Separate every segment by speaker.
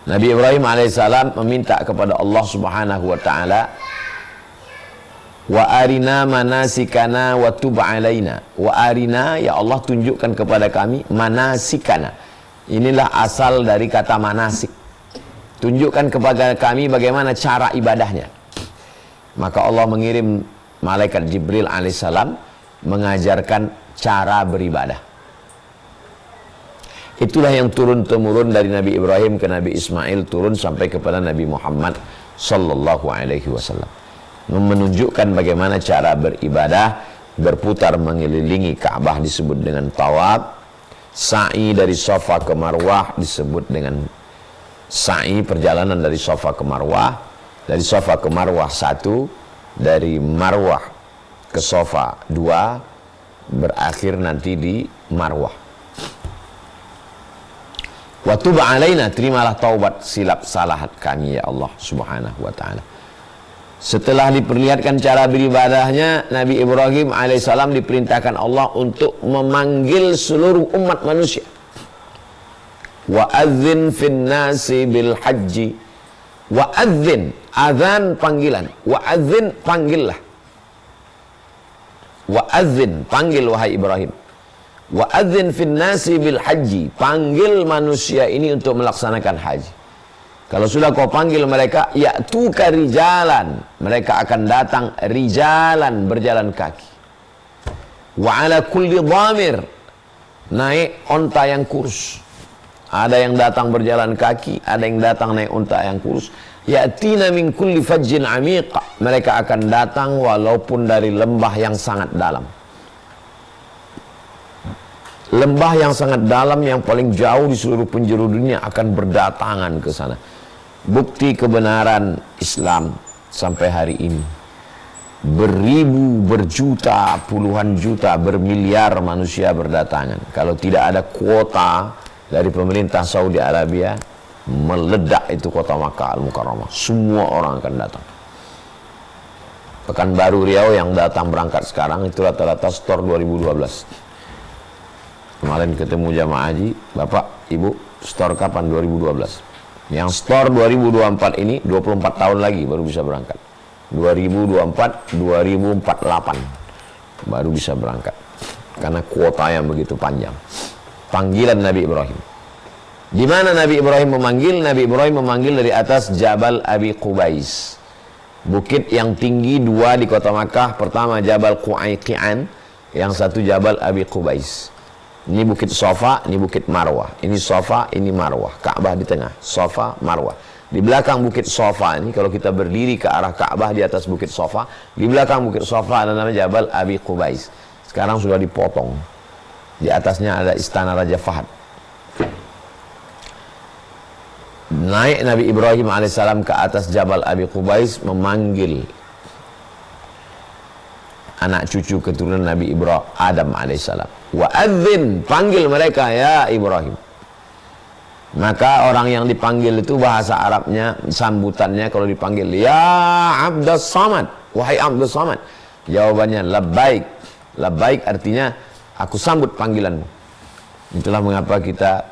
Speaker 1: Nabi Ibrahim alaihissalam meminta kepada Allah subhanahu wa ta'ala, wa arina manasikana wa tub alaina. Wa arina, ya Allah tunjukkan kepada kami manasikana. Inilah asal dari kata manasik. Tunjukkan kepada kami bagaimana cara ibadahnya. Maka Allah mengirim malaikat Jibril alaihissalam mengajarkan cara beribadah. Itulah yang turun-temurun dari Nabi Ibrahim ke Nabi Ismail, turun sampai kepada Nabi Muhammad sallallahu alaihi wasallam. Menunjukkan bagaimana cara beribadah, berputar mengelilingi Ka'bah disebut dengan tawaf, sa'i dari Safa ke Marwah disebut dengan sa'i, perjalanan dari Safa ke Marwah, dari Safa ke Marwah 1, dari Marwah ke Safa 2, berakhir nanti di Marwah. Wa tub alaina, terimalah taubat silap salah kami ya Allah subhanahu wa ta'ala. Setelah diperlihatkan cara beribadahnya, Nabi Ibrahim alaihissalam diperintahkan Allah untuk memanggil seluruh umat manusia. Wa adzin fin nasi bil haji. Wa adzin, azan panggilan. Wa adzin, panggillah. Wa adzin, panggil wahai Ibrahim. Wa adzin fin nasi bil haji, panggil manusia ini untuk melaksanakan haji. Kalau sudah kau panggil mereka, ya'tuka rijalan, mereka akan datang rijalan, berjalan kaki. Wa ala kulli dhamir, naik onta yang kurus. Ada yang datang berjalan kaki, ada yang datang naik onta yang kurus. Ya'tina min kulli fajjin amiq, mereka akan datang walaupun dari lembah yang sangat dalam. Lembah yang sangat dalam, yang paling jauh di seluruh penjuru dunia akan berdatangan ke sana. Bukti kebenaran Islam sampai hari ini. Beribu, berjuta, puluhan juta, bermiliar manusia berdatangan. Kalau tidak ada kuota dari pemerintah Saudi Arabia, meledak itu kota Makkah Al-Mukarramah. Semua orang akan datang. Pekanbaru Riau yang datang berangkat sekarang itu rata-rata store 2012. Kemarin ketemu jamaah haji, Bapak, Ibu, store kapan? 2012. Yang store 2024 ini 24 tahun lagi baru bisa berangkat. 2024, 2048 baru bisa berangkat. Karena kuota yang begitu panjang. Panggilan Nabi Ibrahim. Di mana Nabi Ibrahim memanggil? Nabi Ibrahim memanggil dari atas Jabal Abi Qubais. Bukit yang tinggi dua di kota Makkah. Pertama Jabal Qu'aiqi'an, yang satu Jabal Abi Qubais. Ini bukit Safa, ini bukit Marwah. Ini Safa, ini Marwah. Ka'bah di tengah, Safa, Marwah. Di belakang bukit Safa ini, kalau kita berdiri ke arah Ka'bah di atas bukit Safa, di belakang bukit Safa ada nama Jabal Abi Qubais. Sekarang sudah dipotong. Di atasnya ada istana Raja Fahad. Naik Nabi Ibrahim alaihissalam ke atas Jabal Abi Qubais, memanggil anak cucu keturunan Nabi Ibrahim, Adam alaihissalam. Wa adzin, panggil mereka ya Ibrahim. Maka orang yang dipanggil itu bahasa Arabnya, sambutannya kalau dipanggil, ya Abdus Samad, wahai Abdus Samad. Jawabannya labbaik. Labbaik artinya aku sambut panggilanmu. Itulah mengapa kita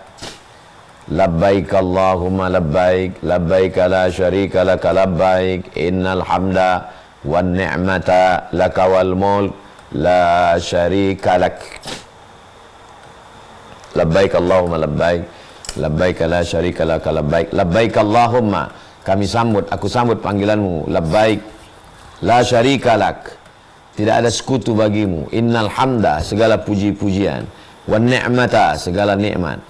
Speaker 1: labbaik Allahumma labbaik, labbaik la syarika laka labbaik, innal hamda wan ni'mata laka wal mulk la syarika lak. Labbaik Allahumma labbaik, labbaik la syarika laka labbaik, labbaik Allahumma, kami sambut, aku sambut panggilanmu, labbaik la syarika lak, tidak ada sekutu bagimu, innal hamda, segala puji-pujian, wan ni'mata, segala nikmat,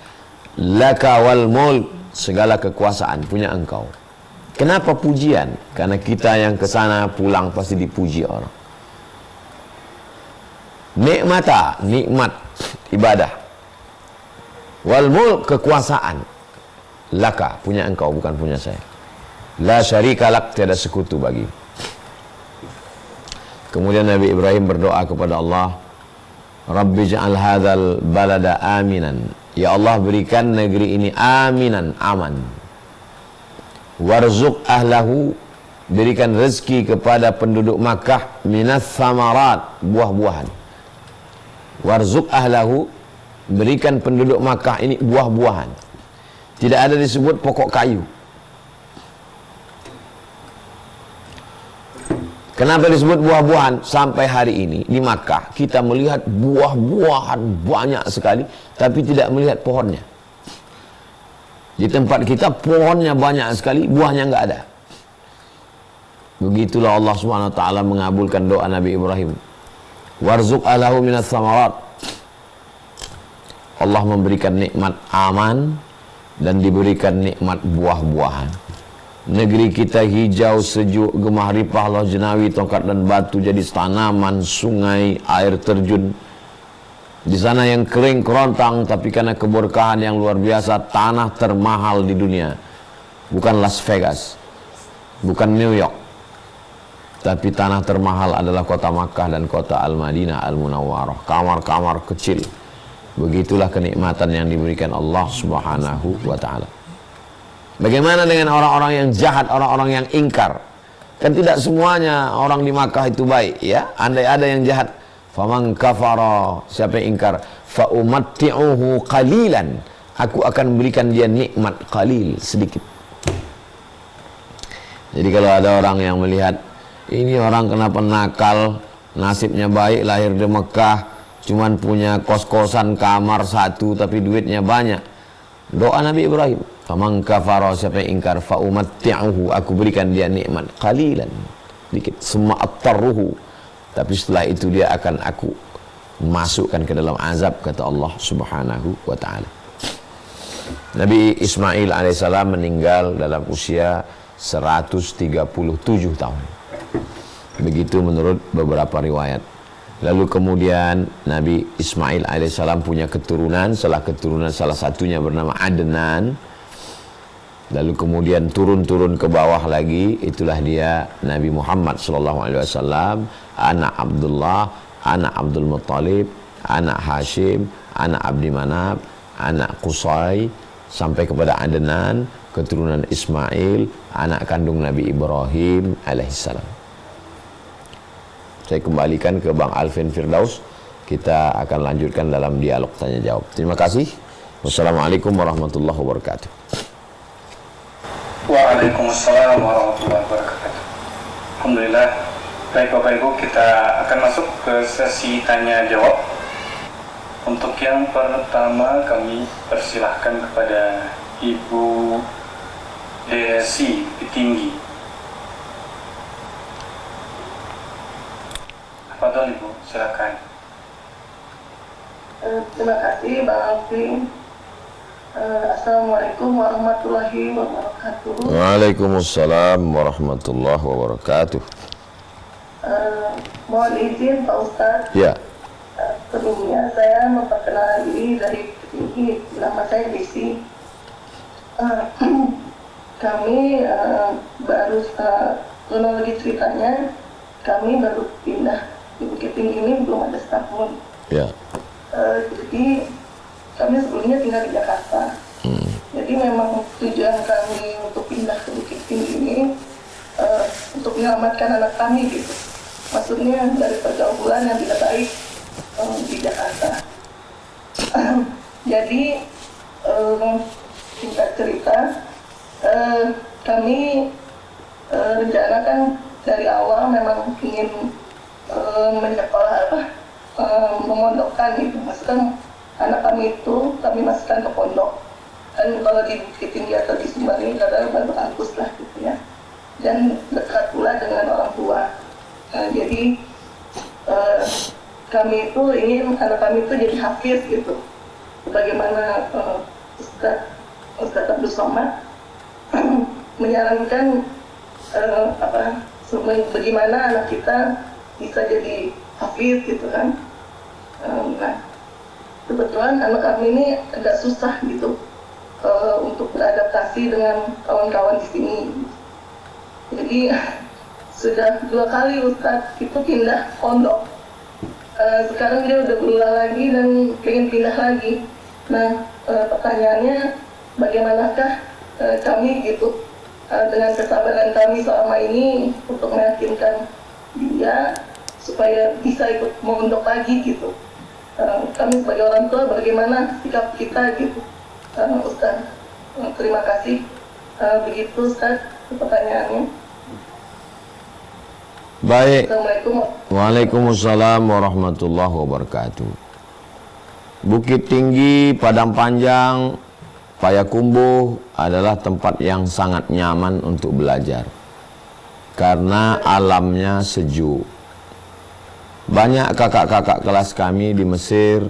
Speaker 1: laka wal mulk, segala kekuasaan punya engkau. Kenapa pujian? Karena kita yang ke sana pulang pasti dipuji orang. Nikmata, nikmat ibadah. Wal mulk, kekuasaan. Laka, punya engkau, bukan punya saya. La syarika lak, tiada sekutu bagi. Kemudian Nabi Ibrahim berdoa kepada Allah, Rabbi ja'al hadzal balada aminan. Ya Allah, berikan negeri ini aminan, aman. Warzuq ahlahu, berikan rezeki kepada penduduk Makkah minas samarat, buah-buahan. Warzuq ahlahu, berikan penduduk Makkah ini buah-buahan. Tidak ada disebut pokok kayu. Kenapa disebut buah-buahan? Sampai hari ini di Makkah kita melihat buah-buahan banyak sekali, tapi tidak melihat pohonnya. Di tempat kita pohonnya banyak sekali, buahnya nggak ada. Begitulah Allah Subhanahu wa taala mengabulkan doa Nabi Ibrahim. Warzuq alahu minas samarat. Allah memberikan nikmat aman dan diberikan nikmat buah-buahan. Negeri kita hijau, sejuk, gemah ripah, loh jenawi, tongkat dan batu jadi tanaman, sungai, air terjun. Di sana yang kering kerontang, tapi karena keberkahan yang luar biasa, tanah termahal di dunia. Bukan Las Vegas, bukan New York, tapi tanah termahal adalah kota Makkah dan kota Al-Madinah Al-Munawwarah. Kamar-kamar kecil. Begitulah kenikmatan yang diberikan Allah Subhanahu wa ta'ala. Bagaimana dengan orang-orang yang jahat, orang-orang yang ingkar? Kan tidak semuanya orang di Makkah itu baik, ya. Andai ada yang jahat, faman kafara, siapa yang ingkar, fa umatti'uhu qalilan, aku akan berikan dia nikmat qalil, sedikit. Jadi kalau ada orang yang melihat ini orang kenapa nakal, nasibnya baik, lahir di Mekah, cuman punya kos-kosan kamar satu tapi duitnya banyak. Doa Nabi Ibrahim, faman kafara, siapa yang ingkar, fa umatti'uhu, aku berikan dia nikmat qalilan, sedikit, summa attarruhu, tapi setelah itu dia akan aku masukkan ke dalam azab, kata Allah Subhanahu wa ta'ala. Nabi Ismail alaihissalam meninggal dalam usia 137 tahun. Begitu menurut beberapa riwayat. Lalu kemudian Nabi Ismail alaihissalam punya keturunan, salah satunya bernama Adnan. Lalu kemudian turun-turun ke bawah lagi, itulah dia Nabi Muhammad sallallahu alaihi wasallam, anak Abdullah, anak Abdul Muttalib, anak Hashim, anak Abdi Manaf, anak Qusay, sampai kepada Adnan, keturunan Ismail, anak kandung Nabi Ibrahim alaihissalam. Saya kembalikan ke Bang Alvin Firdaus. Kita akan lanjutkan dalam dialog tanya jawab. Terima kasih. Wassalamualaikum warahmatullahi wabarakatuh.
Speaker 2: Waalaikumsalam warahmatullahi wabarakatuh. Alhamdulillah. Baik Bapak Ibu, kita akan masuk ke sesi tanya jawab. Untuk yang pertama kami persilahkan kepada Ibu Desi Tinggi. Fadhol Ibu, silakan.
Speaker 3: Terima kasih Bang Alvin. Assalamualaikum warahmatullahi wabarakatuh.
Speaker 1: Waalaikumsalam warahmatullahi wabarakatuh.
Speaker 3: Mohon izin Pak Ustadz.
Speaker 1: Ya.
Speaker 3: Sebelumnya saya memperkenalkan diri dari Tinggi. Nama saya Desi. Kami baru kronologi ceritanya, kami baru pindah di Bukit Tinggi ini belum ada setahun. Ya. Jadi kami sebelumnya tinggal di Jakarta. Jadi memang tujuan kami untuk pindah ke Bukit Tinggi ini untuk menyelamatkan anak kami gitu. Maksudnya dari pergaulan yang tidak baik di Jakarta. Jadi singkat cerita, kami rencanakan dari awal memang ingin menyekolah memondokkan gitu, masukkan anak kami itu, kami masukkan ke pondok. Kan kalau di Bukit Tinggi atau di Sumbar ini kadang bagus lah gitu ya, dan dekat pula dengan orang tua. Jadi kami itu ingin anak kami itu jadi hafiz gitu, bagaimana Ustaz Abdul Somad menyarankan bagaimana anak kita bisa jadi hafiz gitu kan. Nah, kebetulan anak kami ini agak susah gitu untuk beradaptasi dengan kawan-kawan di sini. Jadi sudah 2 kali Ustadz itu pindah pondok. Sekarang dia udah berulang lagi dan pengen pindah lagi. Nah, pertanyaannya bagaimanakah kami gitu dengan kesabaran kami selama ini untuk meyakinkan dia supaya bisa ikut mondok lagi gitu. Kami sebagai orang tua bagaimana sikap kita gitu, Ustaz. Terima kasih. Begitu Ustaz pertanyaannya.
Speaker 1: Baik.
Speaker 3: Assalamualaikum.
Speaker 1: Waalaikumsalam warahmatullahi wabarakatuh. Bukit Tinggi, Padang Panjang, Payakumbuh adalah tempat yang sangat nyaman untuk belajar karena alamnya sejuk. Banyak kakak-kakak kelas kami di Mesir.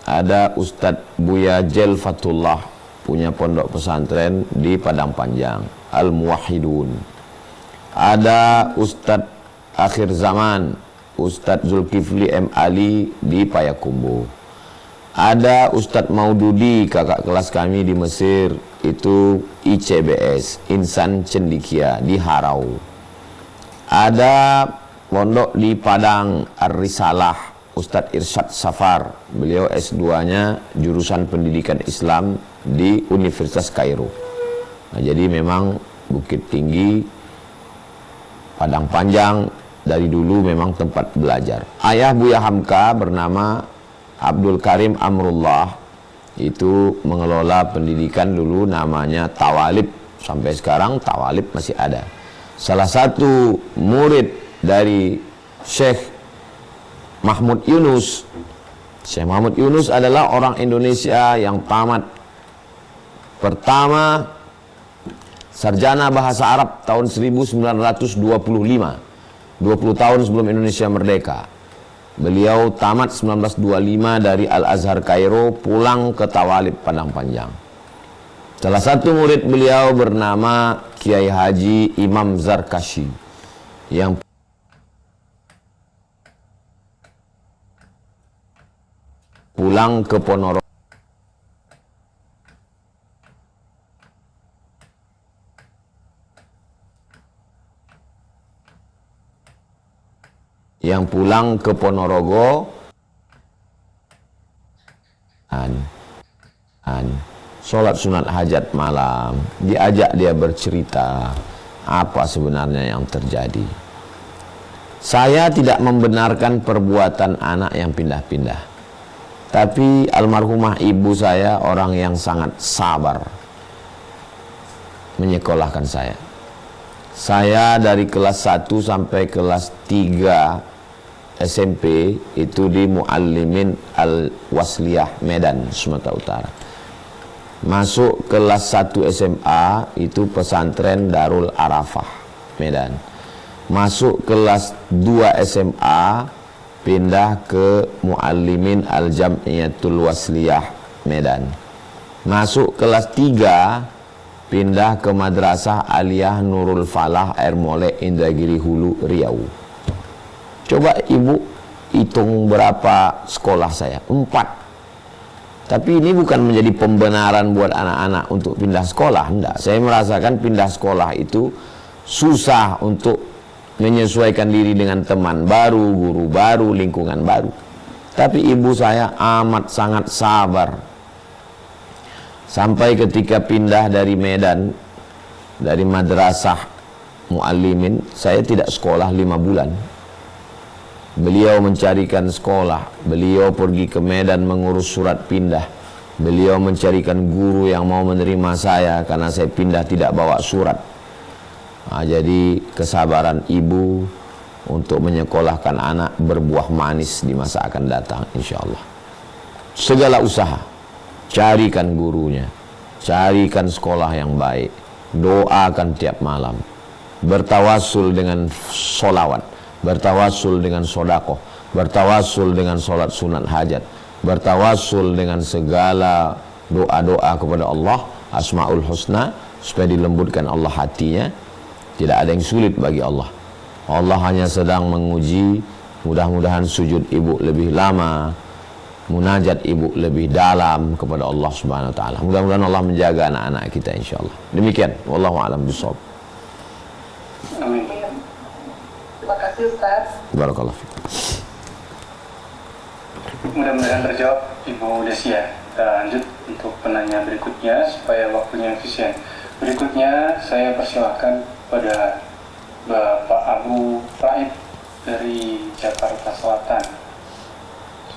Speaker 1: Ada Ustadz Buya Jel Fatullah punya pondok pesantren di Padang Panjang, Al-Muwahhidun. Ada Ustadz Akhir Zaman, Ustadz Zulkifli M. Ali di Payakumbuh. Ada Ustadz Maududi, kakak kelas kami di Mesir, itu ICBS, Insan Cendikia di Harau. Ada pondok di Padang Ar-Risalah, Ustadz Irsyad Safar, beliau S2-nya jurusan pendidikan Islam di Universitas Kairo. Nah, jadi memang Bukit Tinggi, Padang Panjang dari dulu memang tempat belajar. Ayah Buya Hamka bernama Abdul Karim Amrullah, itu mengelola pendidikan dulu namanya Tawalib. Sampai sekarang Tawalib masih ada. Salah satu murid dari Syekh Mahmud Yunus. Syekh Mahmud Yunus adalah orang Indonesia yang tamat pertama sarjana bahasa Arab tahun 1925, 20 tahun sebelum Indonesia merdeka. Beliau tamat 1925 dari Al-Azhar Kairo, pulang ke Tawalib Padang Panjang. Salah satu murid beliau bernama Kiai Haji Imam Zarkashi yang pulang ke Ponorogo. Yang pulang ke Ponorogo sholat sunat hajat malam, diajak dia bercerita apa sebenarnya yang terjadi. Saya tidak membenarkan perbuatan anak yang pindah-pindah, tapi almarhumah ibu saya orang yang sangat sabar menyekolahkan saya. Saya dari kelas 1 sampai kelas 3 SMP itu di Muallimin Al-Wasliyah Medan, Sumatera Utara. Masuk kelas 1 SMA itu pesantren Darul Arafah Medan. Masuk kelas 2 SMA pindah ke Muallimin Al-Jam'iyatul Wasliyah Medan. Masuk kelas 3 pindah ke Madrasah Aliyah Nurul Falah Air Molek Indragiri Hulu Riau. Coba ibu hitung berapa sekolah saya, 4. Tapi ini bukan menjadi pembenaran buat anak-anak untuk pindah sekolah, enggak. Saya merasakan pindah sekolah itu susah untuk menyesuaikan diri dengan teman baru, guru baru, lingkungan baru. Tapi ibu saya amat sangat sabar. Sampai ketika pindah dari Medan, dari madrasah Muallimin, saya tidak sekolah 5 bulan. Beliau mencarikan sekolah, beliau pergi ke Medan mengurus surat pindah. Beliau mencarikan guru yang mau menerima saya karena saya pindah tidak bawa surat. Nah, jadi kesabaran ibu untuk menyekolahkan anak berbuah manis di masa akan datang, insya Allah. Segala usaha, carikan gurunya, carikan sekolah yang baik, doakan tiap malam, bertawasul dengan solawat, bertawasul dengan sodakoh, bertawasul dengan sholat sunat hajat, bertawasul dengan segala doa-doa kepada Allah, Asmaul Husna, supaya dilembutkan Allah hatinya. Tidak ada yang sulit bagi Allah. Allah hanya sedang menguji, mudah-mudahan sujud ibu lebih lama, munajat ibu lebih dalam kepada Allah Subhanahu wa taala. Mudah-mudahan Allah menjaga anak-anak kita insyaallah. Demikian, wallahu a'lam bishawab.
Speaker 2: Amin.
Speaker 3: Terima kasih Ustaz.
Speaker 1: Barakallahu fiik.
Speaker 2: Mudah-mudahan terjawab Ibu Desia. Kita lanjut untuk penanya berikutnya supaya waktunya efisien. Berikutnya saya persilahkan pada Bapak Abu Raib dari Jakarta Selatan.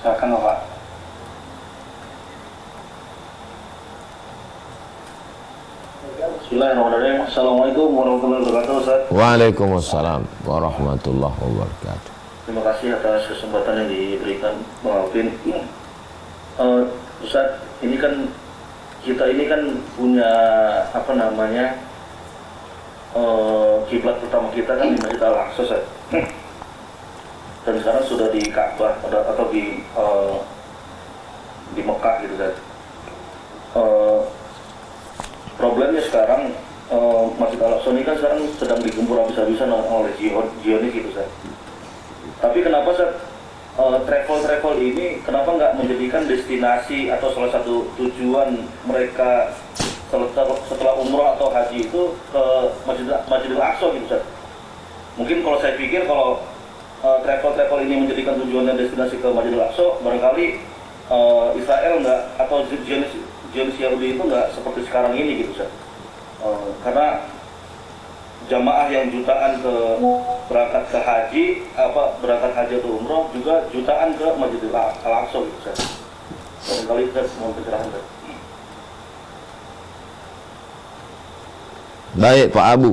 Speaker 2: Silakan Bapak.
Speaker 4: Bismillahirrahmanirrahim. Assalamualaikum warahmatullahi wabarakatuh, Ustaz.
Speaker 1: Waalaikumsalam warahmatullahi wabarakatuh.
Speaker 4: Terima kasih atas kesempatan yang diberikan, Bang Alvin. Ustaz, ini kan kita ini kan punya apa namanya kiblat pertama kita kan di Masjid Al-Aqsa, Ustaz. Dan sekarang sudah di Ka'bah atau di Mekah gitu, Ustaz. Problemnya sekarang Masjid Al-Aqsa ini kan sekarang sedang digempur habis-habisan oleh Zionis gitu, Ustaz. Tapi kenapa, Ustaz, travel ini kenapa nggak menjadikan destinasi atau salah satu tujuan mereka setelah umrah atau haji itu ke Masjidil Aqsa gitu, Ustaz? Mungkin kalau saya pikir kalau travel ini menjadikan tujuan dan destinasi ke Masjidil Aqsa, barangkali Israel nggak atau Zionis Yahudi itu nggak seperti sekarang ini gitu, Ustaz. Karena jamaah yang jutaan berangkat ke haji, berangkat haji atau umroh juga jutaan ke Masjidil Al-Aqsa gitu, Ustaz. Barangkali Ustaz mohon pencerahan, Ustaz.
Speaker 1: Baik Pak Abu.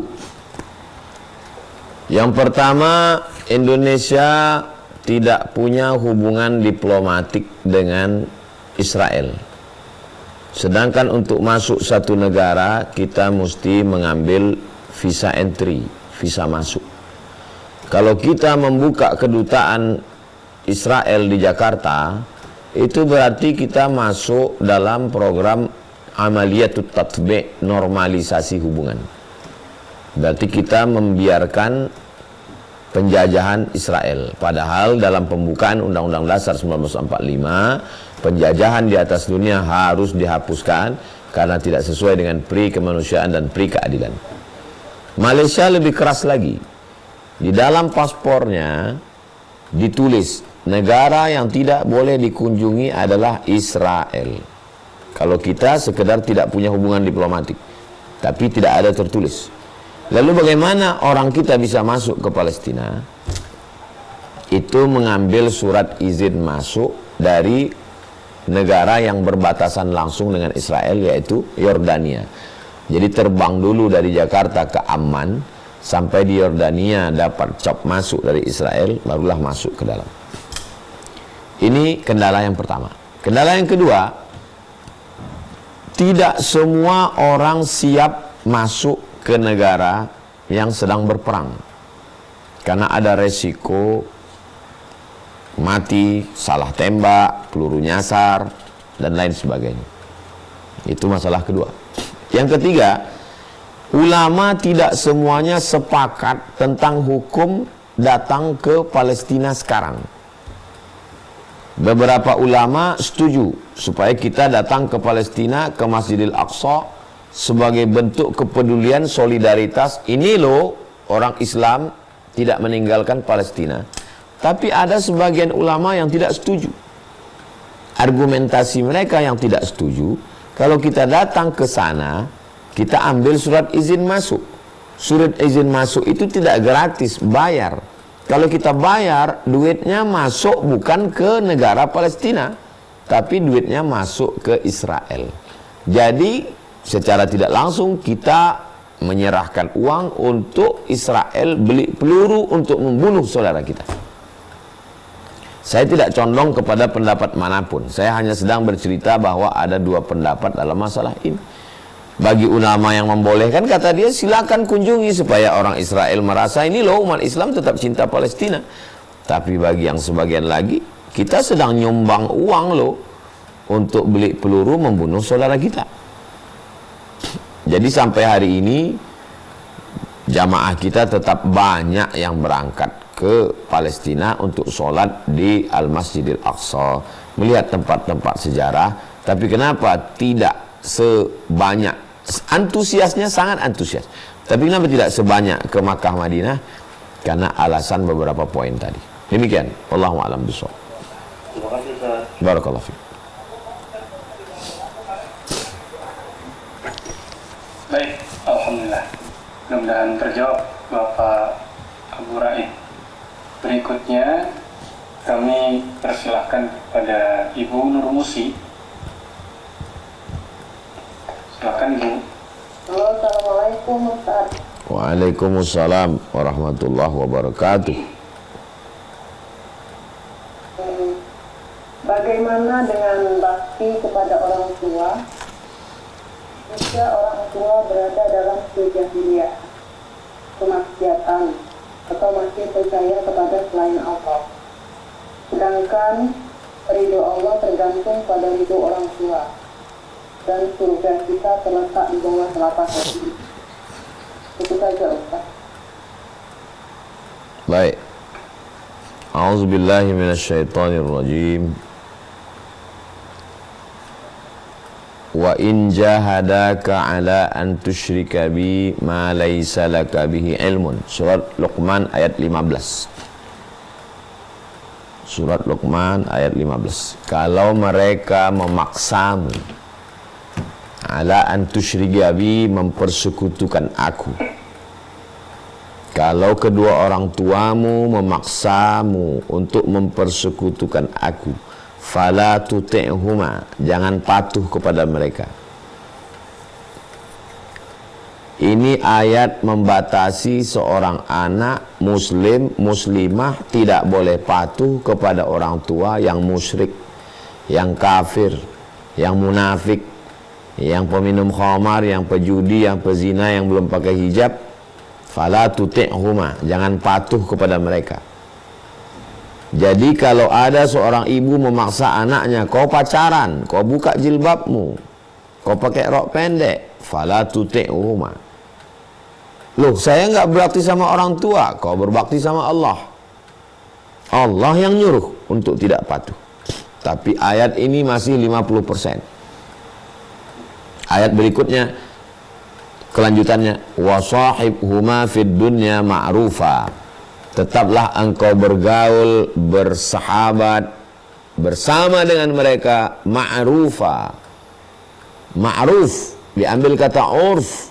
Speaker 1: Yang pertama, Indonesia tidak punya hubungan diplomatik dengan Israel. Sedangkan untuk masuk satu negara kita mesti mengambil visa entry, visa masuk. Kalau kita membuka kedutaan Israel di Jakarta, itu berarti kita masuk dalam program amaliyatut tatbi', normalisasi hubungan. Berarti kita membiarkan penjajahan Israel. Padahal dalam pembukaan Undang-Undang Dasar 1945, penjajahan di atas dunia harus dihapuskan karena tidak sesuai dengan pri kemanusiaan dan pri keadilan. Malaysia lebih keras lagi. Di dalam paspornya ditulis negara yang tidak boleh dikunjungi adalah Israel. Kalau kita sekedar tidak punya hubungan diplomatik, tapi tidak ada tertulis. Lalu bagaimana orang kita bisa masuk ke Palestina? Itu mengambil surat izin masuk dari negara yang berbatasan langsung dengan Israel, yaitu Yordania. Jadi terbang dulu dari Jakarta ke Amman, sampai di Yordania dapat cap masuk dari Israel, barulah masuk ke dalam. Ini kendala yang pertama. Kendala yang kedua, tidak semua orang siap masuk ke negara yang sedang berperang, karena ada resiko mati, salah tembak, peluru nyasar, dan lain sebagainya. Itu masalah kedua. Yang ketiga, ulama tidak semuanya sepakat tentang hukum datang ke Palestina sekarang. Beberapa ulama setuju supaya kita datang ke Palestina, ke Masjidil Aqsa, sebagai bentuk kepedulian, solidaritas. Ini loh, orang Islam tidak meninggalkan Palestina. Tapi ada sebagian ulama yang tidak setuju. Argumentasi mereka yang tidak setuju, kalau kita datang ke sana, kita ambil surat izin masuk. Surat izin masuk itu tidak gratis, bayar. Kalau kita bayar, duitnya masuk bukan ke negara Palestina, tapi duitnya masuk ke Israel. Jadi secara tidak langsung kita menyerahkan uang untuk Israel beli peluru untuk membunuh saudara kita. Saya tidak condong kepada pendapat manapun. Saya hanya sedang bercerita bahwa ada dua pendapat dalam masalah ini. Bagi ulama yang membolehkan, kata dia, silakan kunjungi supaya orang Israel merasa ini loh umat Islam tetap cinta Palestina. Tapi bagi yang sebagian lagi, kita sedang nyumbang uang loh untuk beli peluru membunuh saudara kita. Jadi sampai hari ini jamaah kita tetap banyak yang berangkat ke Palestina untuk sholat di Al-Masjidil Aqsa, melihat tempat-tempat sejarah. Tapi kenapa tidak sebanyak, antusiasnya sangat antusias, tapi kenapa tidak sebanyak ke Makkah Madinah? Karena alasan beberapa poin tadi. Demikian, Wallahu a'lam bishawab.
Speaker 4: Terima kasih, Ustaz.
Speaker 1: Barakallahu fiik.
Speaker 2: Baik, alhamdulillah. Mudah-mudahan terjawab Bapak Abu Raid. Berikutnya kami persilahkan kepada Ibu Nur Musi. Silakan Ibu.
Speaker 5: Halo, Assalamualaikum Ustaz.
Speaker 1: Waalaikumsalam warahmatullahi wabarakatuh.
Speaker 5: Bagaimana dengan bakti kepada orang tua jika orang tua berada dalam kejahiliah, kemaksiatan, atau masih percaya kepada selain Allah? Sedangkan ridho Allah tergantung pada ridho orang tua, dan surga kita terletak di bawah telapak kaki. Itu saja, Ustaz.
Speaker 1: Baik. A'udzubillahi minasyaitonirrajim. Wa in jahadaka ala an tusyrika bi ma laysa laka bihi ilmun. Surat Luqman ayat 15. Surat Luqman ayat 15. Kalau mereka memaksamu ala an tusyrika bi, mempersekutukan aku. Kalau kedua orang tuamu memaksamu untuk mempersekutukan aku, fala tuti'huma, jangan patuh kepada mereka. Ini ayat membatasi seorang anak muslim, muslimah tidak boleh patuh kepada orang tua yang musyrik, yang kafir, yang munafik, yang peminum khamar, yang pejudi, yang pezina, yang belum pakai hijab. Fala tuti'huma, jangan patuh kepada mereka. Jadi kalau ada seorang ibu memaksa anaknya, kau pacaran, kau buka jilbabmu, kau pakai rok pendek, fala tuti'huma. Loh, saya enggak berbakti sama orang tua, kau berbakti sama Allah. Allah yang nyuruh untuk tidak patuh. Tapi ayat ini masih 50%. Ayat berikutnya, kelanjutannya, wasahibhuma fid dunya ma'rufa, tetaplah engkau bergaul, bersahabat bersama dengan mereka ma'rufa. Ma'ruf diambil kata urf,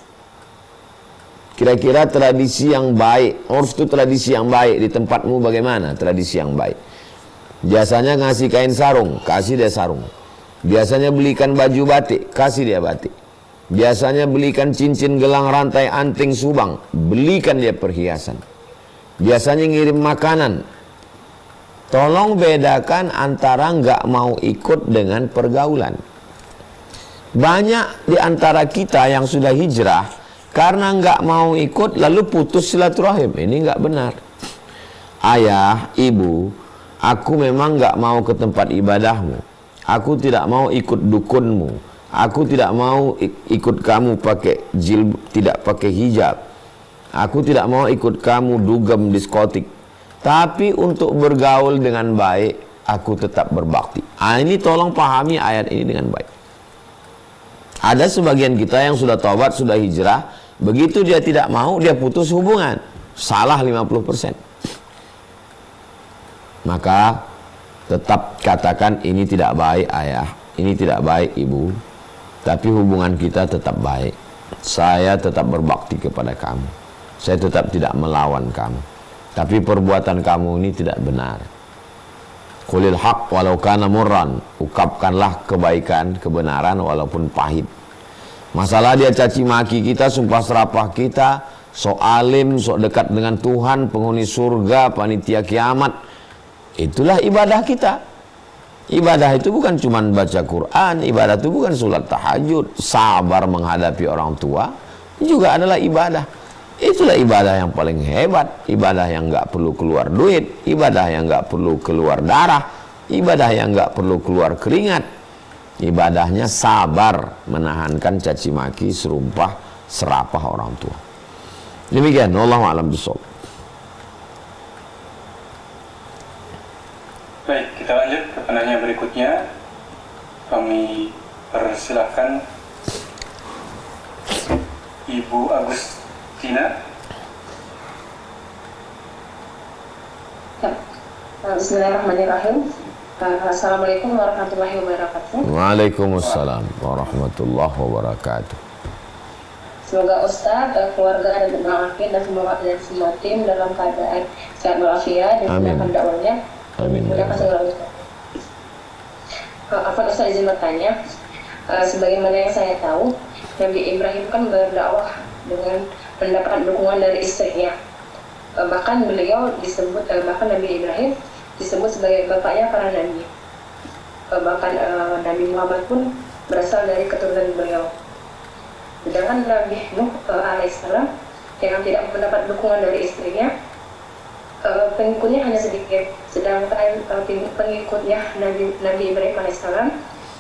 Speaker 1: kira-kira tradisi yang baik. Urf itu tradisi yang baik. Di tempatmu bagaimana tradisi yang baik? Biasanya ngasih kain sarung, kasih dia sarung. Biasanya belikan baju batik, kasih dia batik. Biasanya belikan cincin, gelang, rantai, anting, subang, belikan dia perhiasan. Biasanya ngirim makanan. Tolong bedakan antara nggak mau ikut dengan pergaulan. Banyak di antara kita yang sudah hijrah karena nggak mau ikut lalu putus silaturahim. Ini nggak benar. Ayah, ibu, aku memang nggak mau ke tempat ibadahmu. Aku tidak mau ikut dukunmu. Aku tidak mau ikut kamu pakai tidak pakai hijab. Aku tidak mau ikut kamu dugem diskotik. Tapi untuk bergaul dengan baik, aku tetap berbakti. Ini tolong pahami ayat ini dengan baik. Ada sebagian kita yang sudah taubat, sudah hijrah, begitu dia tidak mau, dia putus hubungan. Salah 50%. Maka tetap katakan ini tidak baik ayah, ini tidak baik ibu. Tapi hubungan kita tetap baik. Saya tetap berbakti kepada kamu. Saya tetap tidak melawan kamu. Tapi perbuatan kamu ini tidak benar. Qulil haq walau kana murran. Ungkapkanlah kebaikan, kebenaran walaupun pahit. Masalah dia caci maki kita, sumpah serapah kita, sok alim, sok dekat dengan Tuhan, penghuni surga, panitia kiamat. Itulah ibadah kita. Ibadah itu bukan cuma baca Quran, ibadah itu bukan sholat tahajud, sabar menghadapi orang tua, juga adalah ibadah. Itulah ibadah yang paling hebat, ibadah yang nggak perlu keluar duit, ibadah yang nggak perlu keluar darah, ibadah yang nggak perlu keluar keringat. Ibadahnya sabar menahankan caci maki, serumpah, serapah orang tua. Demikian, wallahu a'lam bishawab.
Speaker 2: Baik, kita lanjut ke penanya berikutnya. Kami persilahkan Ibu Agustina.
Speaker 5: Bismillahirrahmanirrahim. Assalamualaikum warahmatullahi wabarakatuh.
Speaker 1: Waalaikumsalam warahmatullahi wabarakatuh.
Speaker 5: Semoga Ustadz, keluarga dan teman akhir dan semua tim dalam keadaan sehat walafiat dan menjalankan dakwahnya.
Speaker 1: Amin.
Speaker 5: Terima kasih. Apa Ustaz izin bertanya?
Speaker 6: Sebagaimana yang saya tahu, Nabi Ibrahim kan berdakwah dengan mendapat dukungan dari istrinya. Bahkan beliau disebut, bahkan Nabi Ibrahim disebut sebagai bapaknya para nabi. Bahkan Nabi Muhammad pun berasal dari keturunan beliau. Sedangkan Nabi Nuh alaihissalam yang tidak mendapat dukungan dari istrinya, pengikutnya hanya sedikit. Sedangkan pengikutnya Nabi Ibrahim alaihissalam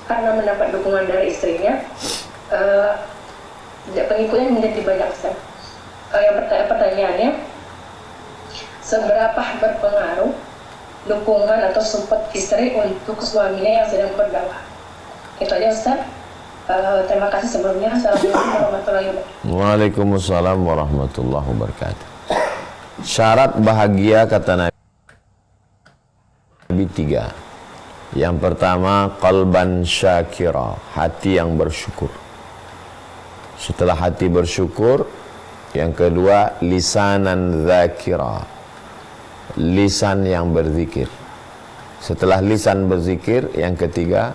Speaker 6: karena mendapat dukungan dari istrinya, pengikutnya menjadi banyak. Yang pertanyaannya, seberapa berpengaruh dukungan atau support istri untuk suaminya yang sedang berdakwah? Itu aja Ustaz. Terima kasih sebelumnya. Assalamualaikum warahmatullahi wabarakatuh.
Speaker 1: Waalaikumsalam warahmatullahi wabarakatuh. Syarat bahagia kata Nabi 3. Yang pertama, qalban syakira, hati yang bersyukur. Setelah hati bersyukur, yang kedua, lisanan dzakira, lisan yang berzikir. Setelah lisan berzikir, yang ketiga,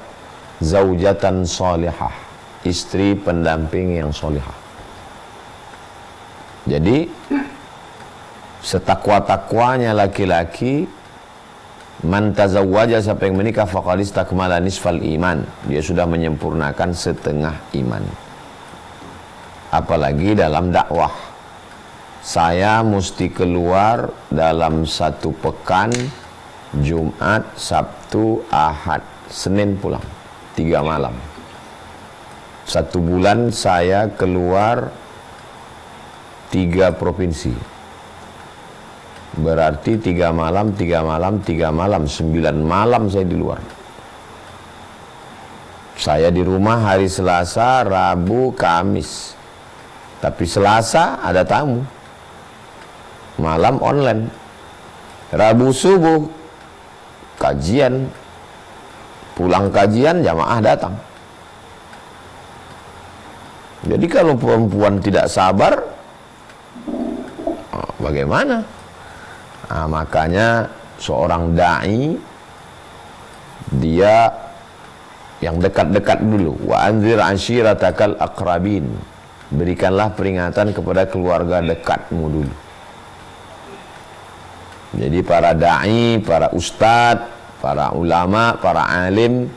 Speaker 1: zaujatan salihah, istri pendamping yang salihah. Jadi setakwa-takwanya laki-laki, man tazawwaja, siapa yang menikah faqad istakmala nisfal iman, dia sudah menyempurnakan setengah iman. Apalagi dalam dakwah, saya mesti keluar dalam satu pekan, Jumat, Sabtu, Ahad, Senin pulang, 3 malam. 1 bulan saya keluar 3 provinsi. Berarti 3 malam, 3 malam, 3 malam, 9 malam saya di luar. Saya di rumah hari Selasa, Rabu, Kamis. Tapi Selasa ada tamu, malam online. Rabu subuh kajian, pulang kajian jamaah datang. Jadi kalau perempuan tidak sabar, bagaimana? Nah, makanya seorang da'i, dia yang dekat-dekat dulu. Wa anzir ashiratakal aqrabin, berikanlah peringatan kepada keluarga dekatmu dulu. Jadi para da'i, para ustadz, para ulama, para alim,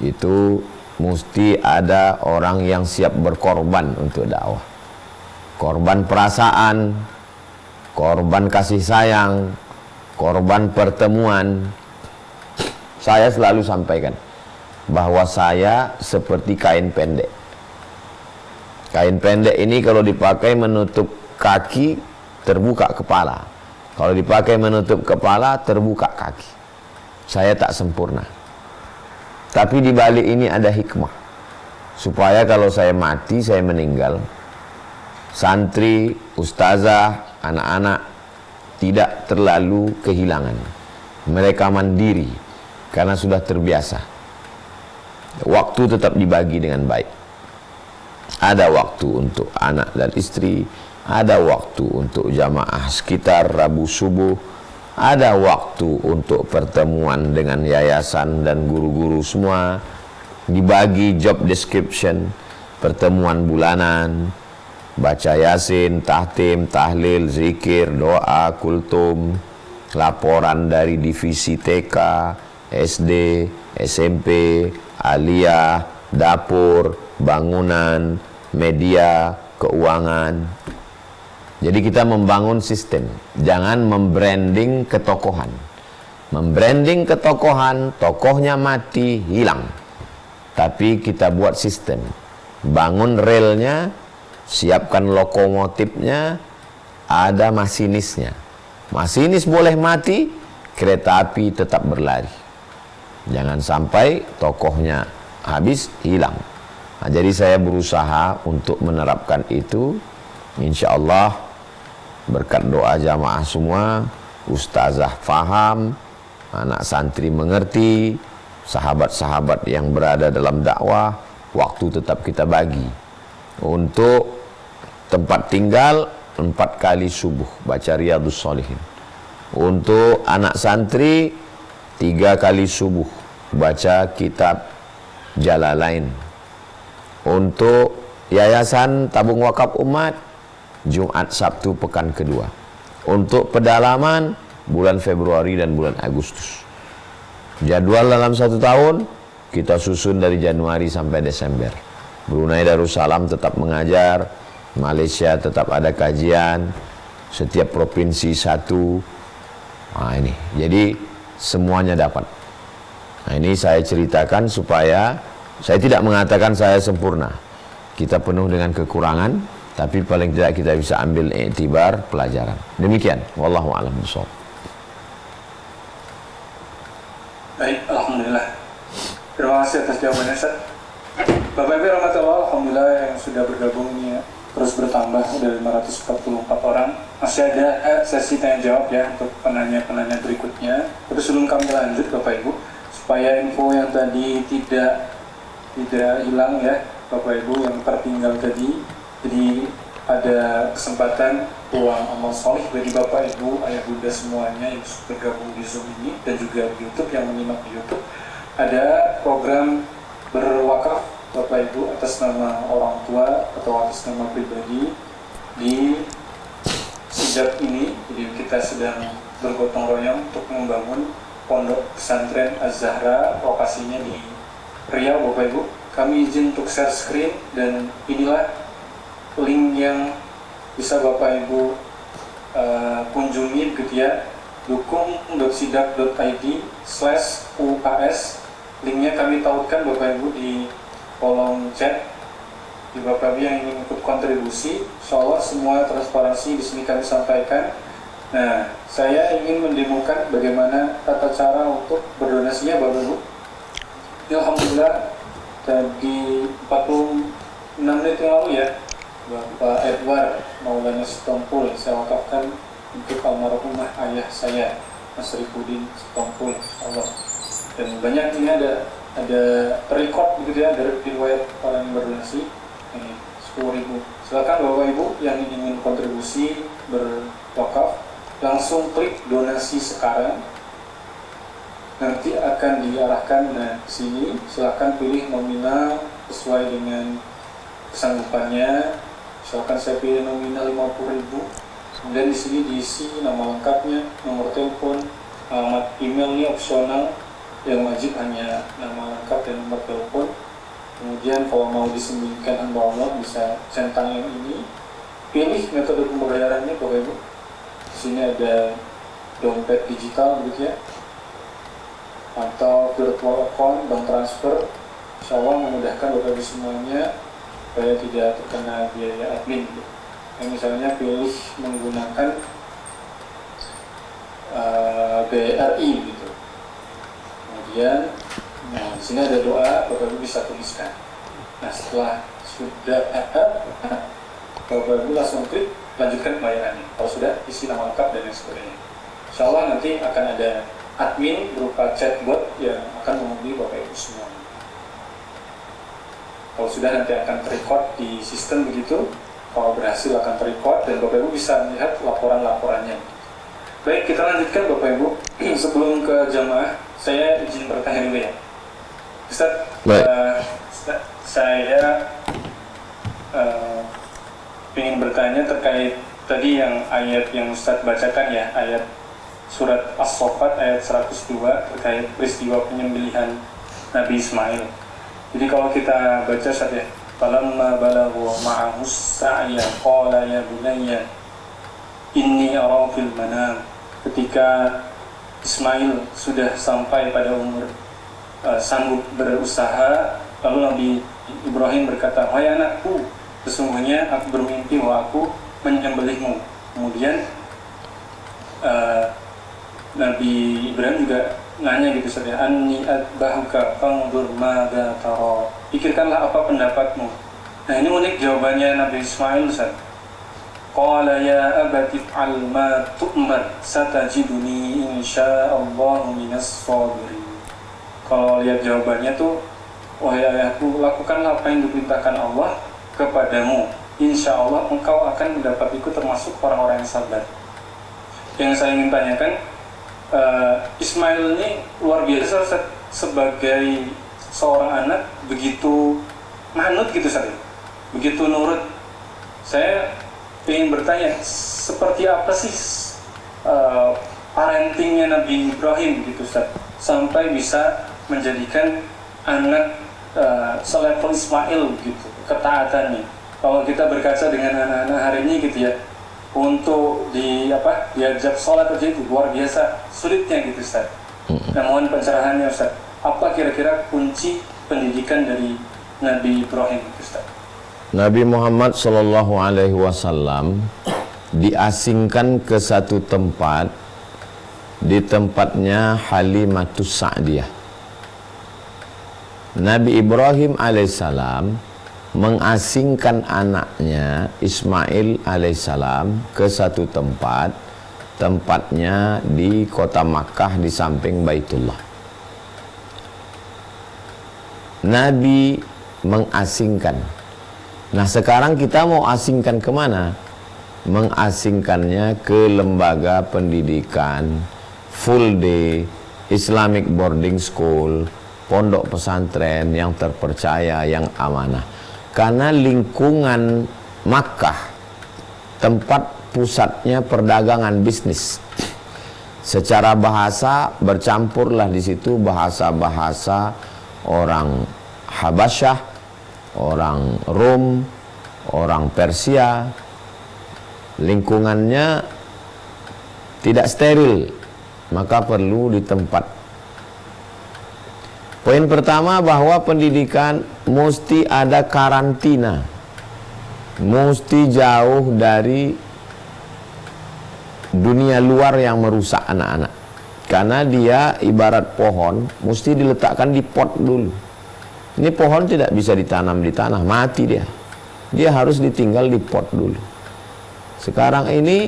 Speaker 1: itu mesti ada orang yang siap berkorban untuk dakwah. Korban perasaan, korban kasih sayang, korban pertemuan. Saya selalu sampaikan bahwa saya seperti kain pendek. Kain pendek ini kalau dipakai menutup kaki, terbuka kepala. Kalau dipakai menutup kepala, terbuka kaki. Saya tak sempurna. Tapi di balik ini ada hikmah. Supaya kalau saya mati, saya meninggal, santri, ustazah, anak-anak tidak terlalu kehilangan. Mereka mandiri karena sudah terbiasa. Waktu tetap dibagi dengan baik. Ada waktu untuk anak dan istri, ada waktu untuk jamaah sekitar Rabu subuh, ada waktu untuk pertemuan dengan yayasan dan guru-guru semua. Dibagi job description, pertemuan bulanan, baca yasin, tahtim, tahlil, zikir, doa, kultum, laporan dari divisi TK, SD, SMP, aliyah, dapur, bangunan, media, keuangan. Jadi kita membangun sistem, jangan membranding ketokohan. Membranding ketokohan, tokohnya mati, hilang. Tapi kita buat sistem, bangun relnya, siapkan lokomotifnya, ada masinisnya. Masinis boleh mati, kereta api tetap berlari. Jangan sampai tokohnya habis, hilang. Nah, jadi saya berusaha untuk menerapkan itu. Insya Allah berkat doa jamaah semua, ustazah faham, anak santri mengerti, sahabat-sahabat yang berada dalam dakwah, waktu tetap kita bagi. Untuk tempat tinggal 4 kali subuh baca Riyadhus Shalihin. Untuk anak santri 3 kali subuh baca kitab Jalalain. Untuk Yayasan Tabung Wakaf Umat, Jumat Sabtu pekan kedua. Untuk pedalaman, bulan Februari dan bulan Agustus. Jadwal dalam 1 tahun, kita susun dari Januari sampai Desember. Brunei Darussalam tetap mengajar, Malaysia tetap ada kajian, setiap provinsi satu. Nah ini, jadi semuanya dapat. Nah ini saya ceritakan supaya saya tidak mengatakan saya sempurna. Kita penuh dengan kekurangan, tapi paling tidak kita bisa ambil iktibar pelajaran. Demikian, wallahu a'lam bishawab.
Speaker 2: Baik, alhamdulillah. Terima kasih atas jawabannya, Ustaz. Bapak Ibu rahmatullah, alhamdulillah yang sudah bergabung ini ya, terus bertambah udah 544 orang. Masih ada sesi tanya jawab ya untuk penanya-penanya berikutnya. Tapi sebelum kami lanjut Bapak Ibu, supaya info yang tadi tidak hilang ya Bapak Ibu yang tertinggal tadi. Jadi ada kesempatan uang amal soleh bagi Bapak Ibu, ayah bunda semuanya yang bergabung di Zoom ini dan juga di YouTube yang menyimak di YouTube. Ada program berwakaf Bapak Ibu atas nama orang tua atau atas nama pribadi di sidap ini. Jadi kita sedang bergotong royong untuk membangun pondok pesantren Az-Zahra, lokasinya di Riau Bapak Ibu. Kami izin untuk share screen dan inilah link yang bisa Bapak Ibu kunjungi gitu ya, dukung.sidap.id/UAS. Linknya kami tautkan Bapak Ibu di kolom chat. Di Bapak Ibu yang ingin ikut kontribusi, insya Allah semua transparansi di sini kami sampaikan. Nah, saya ingin mendemokan bagaimana tata cara untuk berdonasinya Bapak Ibu. Alhamdulillah tadi 46 menit yang lalu ya, Bapak Edward Maulana Sitompul saya wakafkan untuk almarhumah ayah saya Mas Rifudin Sitompul, Allah. Dan banyak ini ada record gitu ya dari riwayat orang yang berdonasi ini 10.000. Silakan Bapak Ibu yang ingin kontribusi berwakaf langsung klik donasi sekarang. Nanti akan diarahkan ke sini. Silakan pilih nominal sesuai dengan kesanggupannya. Misalkan saya pilih nominal 50.000. Kemudian di sini diisi nama lengkapnya, nomor telepon, alamat email ini opsional. Yang wajib hanya nama lengkap dan nomor telepon. Kemudian kalau mau disembunyikan hamba Allah bisa centang yang ini. Pilih metode pembayarannya Bapak Ibu. Di sini ada dompet digital gitu ya, atau virtual account, bank transfer. Insya Allah memudahkan Bapak Ibu semuanya supaya tidak terkena biaya admin gitu. Misalnya pilih menggunakan BRI gitu. Kemudian di sini ada doa, Bapak Ibu bisa tuliskan. Nah setelah sudah Bapak Ibu langsung klik lanjutkan pembayarannya. Kalau sudah isi nama lengkap dan lain sebagainya. Insya Allah nanti akan ada admin berupa chatbot yang akan menghubungi Bapak Ibu semua. Kalau sudah nanti akan terrecord di sistem begitu. Kalau berhasil akan terrecord dan Bapak Ibu bisa melihat laporan-laporannya. Baik, kita lanjutkan Bapak Ibu. Sebelum ke jamaah, saya izin bertanya dulu ya. Ustaz, saya ingin bertanya terkait tadi yang ayat yang Ustaz bacakan ya, ayat surat As-Saffat ayat 102 terkait peristiwa penyembelihan Nabi Ismail. Jadi kalau kita baca Ustaz ya, falamma balagha ma'ahus sa'ya qala ya bunayya inni ara fil manam. Ketika Ismail sudah sampai pada umur sanggup berusaha, lalu Nabi Ibrahim berkata, "Wahai anakku, sesungguhnya aku bermimpi bahwa aku menyembelihmu." Kemudian Nabi Ibrahim juga nanya gitu saja, "Anni adbahuka fanzur madza tara." Pikirkanlah apa pendapatmu. Nah ini unik jawabannya Nabi Ismail Ustaz. Qala ya abati fa'al ma tu'mar satajiduni insyaallahu minas sabirin. Kalau lihat jawabannya tuh, wahai ayahku, lakukanlah apa yang diperintahkan Allah kepadamu. Insya Allah engkau akan mendapatiku termasuk orang-orang yang sabar. Yang saya ingin tanyakan, Ismail ini luar biasa sebagai seorang anak begitu manut gitu Ustaz. Begitu nurut. Saya ingin bertanya, seperti apa sih parentingnya Nabi Ibrahim gitu Ustaz, sampai bisa menjadikan anak selevel Ismail gitu ketaatannya. Kalau kita berkaca dengan anak-anak hari ini gitu ya, untuk diajak sholat aja itu luar biasa sulitnya gitu Ustaz. Nah, mohon pencerahannya Ustaz, apa kira-kira kunci pendidikan dari Nabi Ibrahim itu Ustaz?
Speaker 1: Nabi Muhammad SAW diasingkan ke satu tempat, di tempatnya Halimatus Sa'diyah. Nabi Ibrahim alaihissalam mengasingkan anaknya Ismail alaihissalam ke satu tempat, tempatnya di kota Makkah di samping Baitullah. Nabi mengasingkan. Nah, sekarang kita mau asingkan kemana? Mengasingkannya ke lembaga pendidikan full day Islamic boarding school, pondok pesantren yang terpercaya, yang amanah. Karena lingkungan Makkah tempat pusatnya perdagangan bisnis. Secara bahasa bercampurlah di situ bahasa-bahasa orang Habasyah, orang Rom, orang Persia. Lingkungannya tidak steril, maka perlu di tempat. Poin pertama, bahwa pendidikan mesti ada karantina, mesti jauh dari dunia luar yang merusak anak-anak. Karena dia ibarat pohon, mesti diletakkan di pot dulu. Ini pohon tidak bisa ditanam di tanah, mati dia. Dia harus ditinggal di pot dulu. Sekarang ini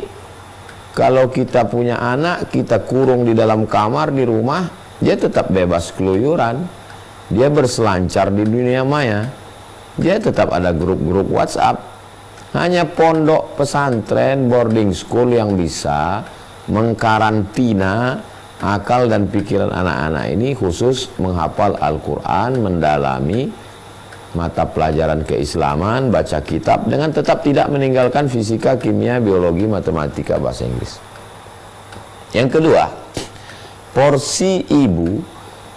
Speaker 1: kalau kita punya anak, kita kurung di dalam kamar di rumah, dia tetap bebas keluyuran, dia berselancar di dunia maya, dia tetap ada grup-grup WhatsApp. Hanya pondok pesantren boarding school yang bisa mengkarantina akal dan pikiran anak-anak ini, khusus menghafal Al-Quran, mendalami mata pelajaran keislaman, baca kitab, dengan tetap tidak meninggalkan fisika, kimia, biologi, matematika, bahasa Inggris. Yang kedua, porsi ibu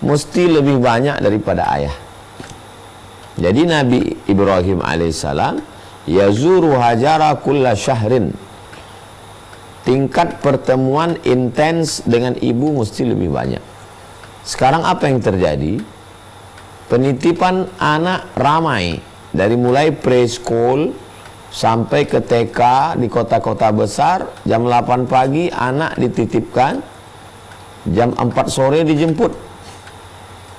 Speaker 1: mesti lebih banyak daripada ayah. Jadi Nabi Ibrahim alaihissalam yazuru Hajara kulla syahrin. Tingkat pertemuan intens dengan ibu mesti lebih banyak. Sekarang apa yang terjadi? Penitipan anak ramai, dari mulai preschool sampai ke TK di kota-kota besar. Jam 8 pagi anak dititipkan, jam 4 sore dijemput,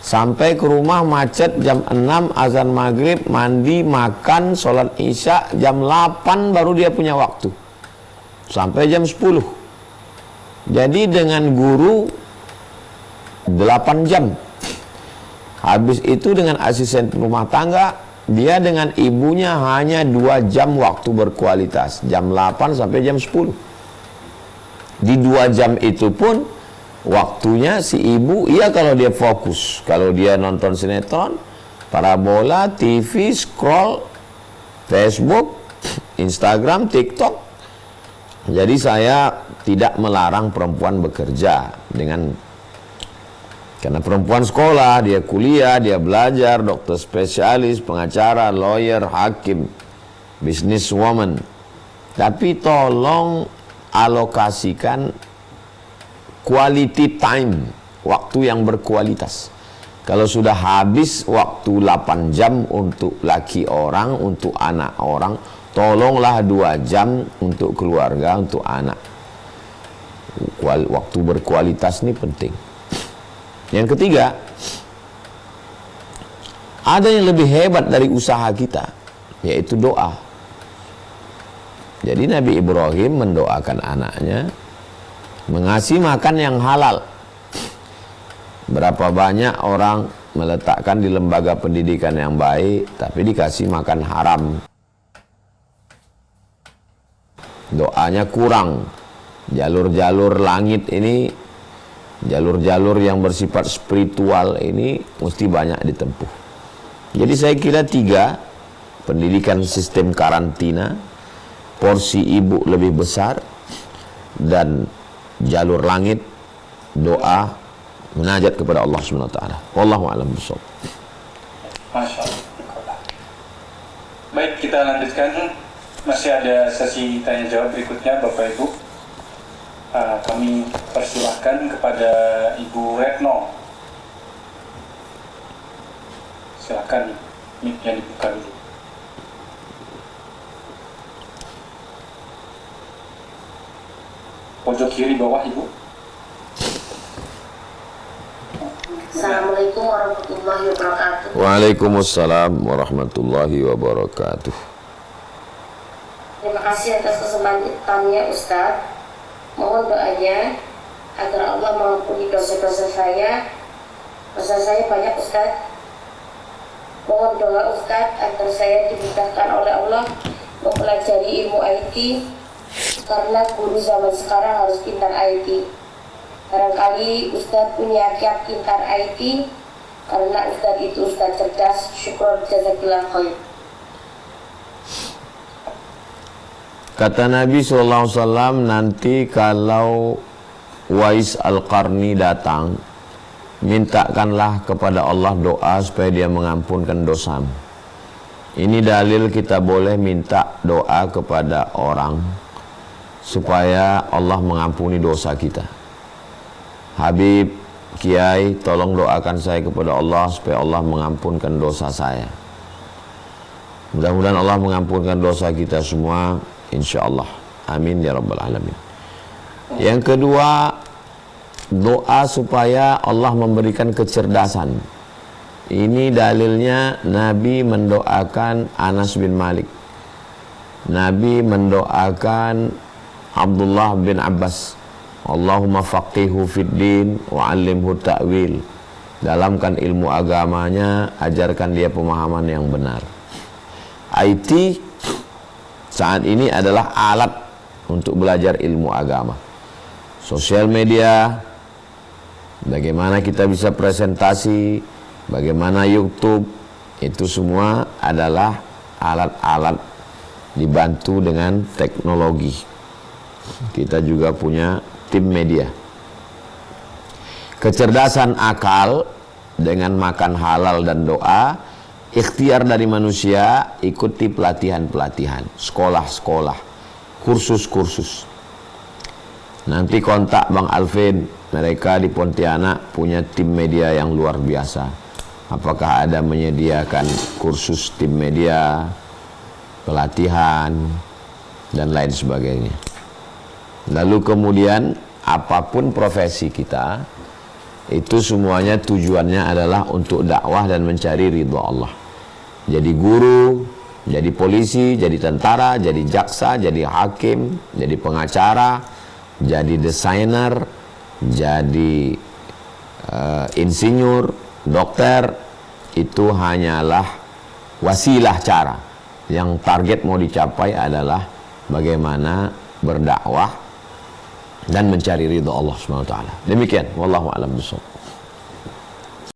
Speaker 1: sampai ke rumah macet jam 6, azan maghrib, mandi, makan, sholat isya, jam 8 baru dia punya waktu, sampai jam 10. Jadi dengan guru 8 jam. Habis itu dengan asisten rumah tangga, dia dengan ibunya hanya 2 jam waktu berkualitas, jam 8 sampai jam 10. Di 2 jam itu pun waktunya si ibu, iya kalau dia fokus, kalau dia nonton sinetron, parabola, TV, scroll, Facebook, Instagram, TikTok. Jadi saya tidak melarang perempuan bekerja karena perempuan sekolah, dia kuliah, dia belajar, dokter spesialis, pengacara, lawyer, hakim, businesswoman. Tapi tolong alokasikan quality time, waktu yang berkualitas. Kalau sudah habis waktu 8 jam untuk laki orang, untuk anak orang, tolonglah 2 jam untuk keluarga, untuk anak. Waktu berkualitas ini penting. Yang ketiga, ada yang lebih hebat dari usaha kita, yaitu doa. Jadi Nabi Ibrahim mendoakan anaknya, mengasih makan yang halal. Berapa banyak orang meletakkan di lembaga pendidikan yang baik, tapi dikasih makan haram. Doanya kurang. Jalur-jalur langit ini, jalur-jalur yang bersifat spiritual ini mesti banyak ditempuh. Jadi saya kira 3, pendidikan sistem karantina, porsi ibu lebih besar, dan jalur langit, doa, munajat kepada Allah SWT. Wallahu a'lam bishawab.
Speaker 2: Masya Allah. Baik, kita lanjutkan. Masih ada sesi tanya jawab berikutnya, Bapak Ibu. Kami persilahkan kepada Ibu Retno. Silakan, mic-nya dibuka dulu. Pojok kiri bawah, Ibu.
Speaker 6: Assalamualaikum warahmatullahi wabarakatuh.
Speaker 1: Waalaikumsalam warahmatullahi wabarakatuh.
Speaker 6: Terima kasih atas kesempatannya Ustadz. Mohon doanya agar Allah mengampuni dosa-dosa saya. Dosa saya banyak Ustadz. Mohon doa Ustadz agar saya dimudahkan oleh Allah mempelajari ilmu IT, karena guru zaman sekarang harus pintar IT. Barangkali Ustadz punya kiat pintar IT, karena Ustadz itu Ustadz cerdas. Syukur jazakillah khair.
Speaker 1: Kata Nabi SAW, nanti kalau Wais Al-Qarni datang, mintakanlah kepada Allah doa supaya dia mengampunkan dosamu. Ini dalil kita boleh minta doa kepada orang supaya Allah mengampuni dosa kita. Habib, Kiai, tolong doakan saya kepada Allah supaya Allah mengampunkan dosa saya. Mudah-mudahan Allah mengampunkan dosa kita semua, insyaallah. Amin ya rabbal alamin. Yang kedua, doa supaya Allah memberikan kecerdasan. Ini dalilnya Nabi mendoakan Anas bin Malik. Nabi mendoakan Abdullah bin Abbas, Allahumma faqihu fid din wa 'allimhu ta'wil. Dalamkan ilmu agamanya, ajarkan dia pemahaman yang benar. IT saat ini adalah alat untuk belajar ilmu agama. Sosial media, bagaimana kita bisa presentasi, bagaimana YouTube, itu semua adalah alat-alat dibantu dengan teknologi. Kita juga punya tim media. Kecerdasan akal dengan makan halal dan doa, ikhtiar dari manusia, ikuti pelatihan-pelatihan, sekolah-sekolah, kursus-kursus. Nanti kontak Bang Alvin, mereka di Pontianak punya tim media yang luar biasa. Apakah ada menyediakan kursus tim media, pelatihan, dan lain sebagainya. Lalu kemudian apapun profesi kita, itu semuanya tujuannya adalah untuk dakwah dan mencari ridha Allah. Jadi guru, jadi polisi, jadi tentara, jadi jaksa, jadi hakim, jadi pengacara, jadi desainer, jadi insinyur, dokter, itu hanyalah wasilah cara. Yang target mau dicapai adalah bagaimana berdakwah dan mencari ridha Allah SWT. Demikian, wallahu a'lam bishawab.